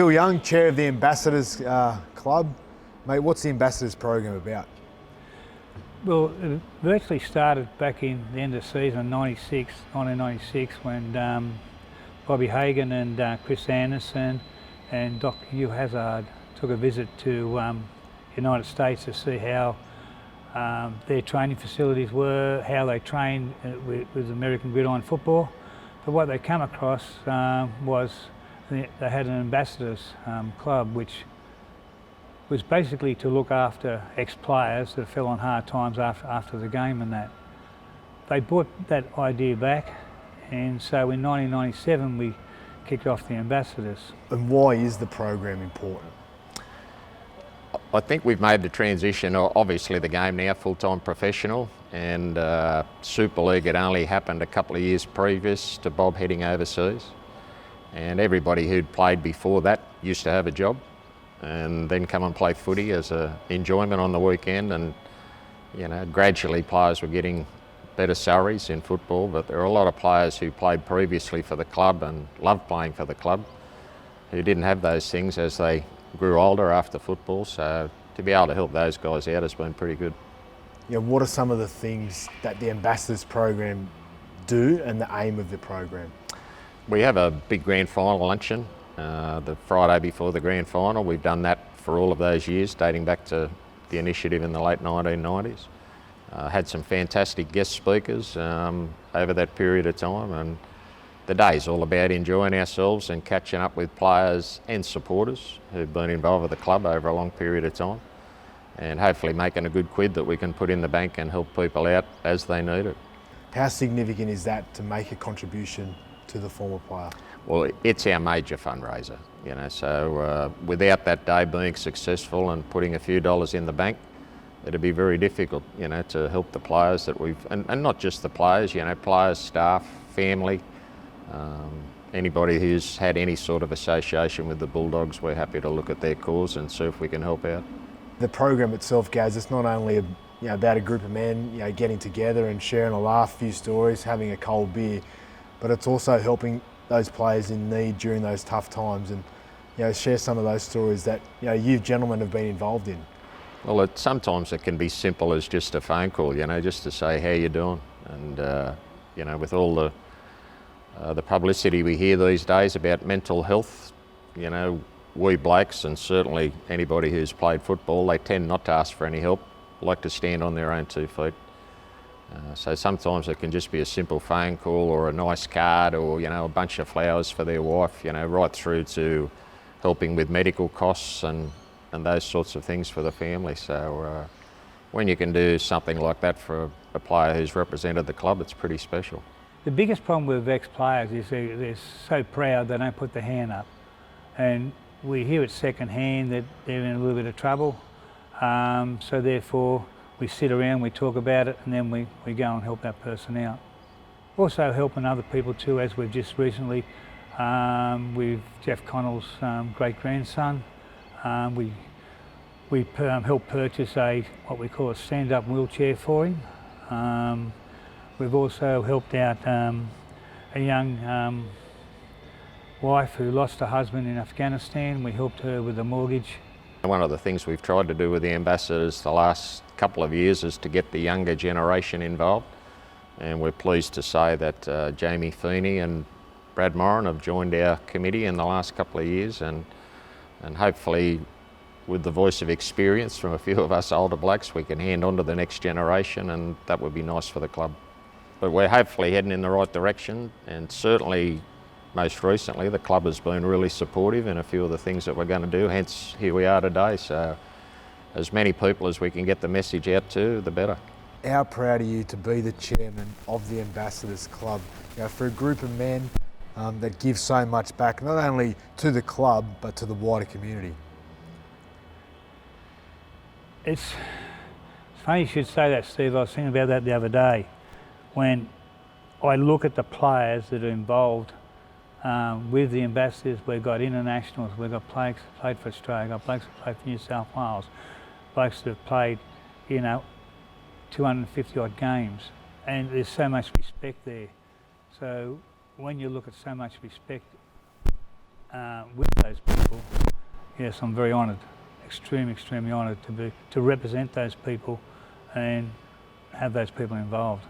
Phil Young, Chair of the Ambassadors Club. Mate, what's the Ambassadors program about? Well, it virtually started back in the end of the season, 1996, when Bobby Hagan and Chris Anderson and Dr. Hugh Hazard took a visit to United States to see how their training facilities were, how they trained with American gridiron football. But what they come across was they had an Ambassadors Club, which was basically to look after ex-players that fell on hard times after the game and that. They brought that idea back, and so in 1997 we kicked off the Ambassadors. And why is the program important? I think we've made the transition, obviously the game now full-time professional, and Super League had only happened a couple of years previous to Bob heading overseas. And everybody who'd played before that used to have a job and then come and play footy as an enjoyment on the weekend. And you know, gradually players were getting better salaries in football, but there are a lot of players who played previously for the club and loved playing for the club who didn't have those things as they grew older after football. So to be able to help those guys out has been pretty good. Yeah, what are some of the things that the Ambassadors program do and the aim of the program? We have a big grand final luncheon the Friday before the grand final. We've done that for all of those years, dating back to the initiative in the late 1990s. Had some fantastic guest speakers over that period of time, and the day's all about enjoying ourselves and catching up with players and supporters who've been involved with the club over a long period of time, and hopefully making a good quid that we can put in the bank and help people out as they need it. How significant is that to make a contribution to the former player? Well, it's our major fundraiser, you know, so without that day being successful and putting a few dollars in the bank, it'd be very difficult, you know, to help the players that we've, and not just the players, you know, players, staff, family, anybody who's had any sort of association with the Bulldogs. We're happy to look at their cause and see if we can help out. The program itself, Gaz, it's not only about a group of men, getting together and sharing a laugh, a few stories, having a cold beer, but it's also helping those players in need during those tough times, and share some of those stories that you gentlemen have been involved in. Well, sometimes it can be simple as just a phone call, just to say how you doing, and with all the publicity we hear these days about mental health, we blokes, and certainly anybody who's played football, they tend not to ask for any help, like to stand on their own 2 feet. So sometimes it can just be a simple phone call or a nice card or, a bunch of flowers for their wife, right through to helping with medical costs and those sorts of things for the family. So when you can do something like that for a player who's represented the club, it's pretty special. The biggest problem with ex-players is they're so proud they don't put their hand up. And we hear it second hand that they're in a little bit of trouble. So therefore, we sit around, we talk about it, and then we go and help that person out. Also helping other people too, as we've just recently, with Jeff Connell's great-grandson. We helped purchase what we call a stand-up wheelchair for him. We've also helped out a young wife who lost her husband in Afghanistan. We helped her with a mortgage. One of the things we've tried to do with the Ambassadors the last couple of years is to get the younger generation involved, and we're pleased to say that Jamie Feeney and Brad Moran have joined our committee in the last couple of years, and hopefully with the voice of experience from a few of us older blokes, we can hand on to the next generation, and that would be nice for the club. But we're hopefully heading in the right direction, and certainly most recently the club has been really supportive in a few of the things that we're going to do, hence here we are today. So as many people as we can get the message out to, the better. How proud are you to be the chairman of the Ambassadors Club? For a group of men that give so much back, not only to the club, but to the wider community. It's funny you should say that, Steve. I was thinking about that the other day. When I look at the players that are involved with the Ambassadors, we've got internationals, we've got blokes that played for Australia, got blokes that played for New South Wales, blokes that have played, 250 odd games, and there's so much respect there. So when you look at so much respect with those people, yes, I'm very honoured, extremely honoured to represent those people and have those people involved.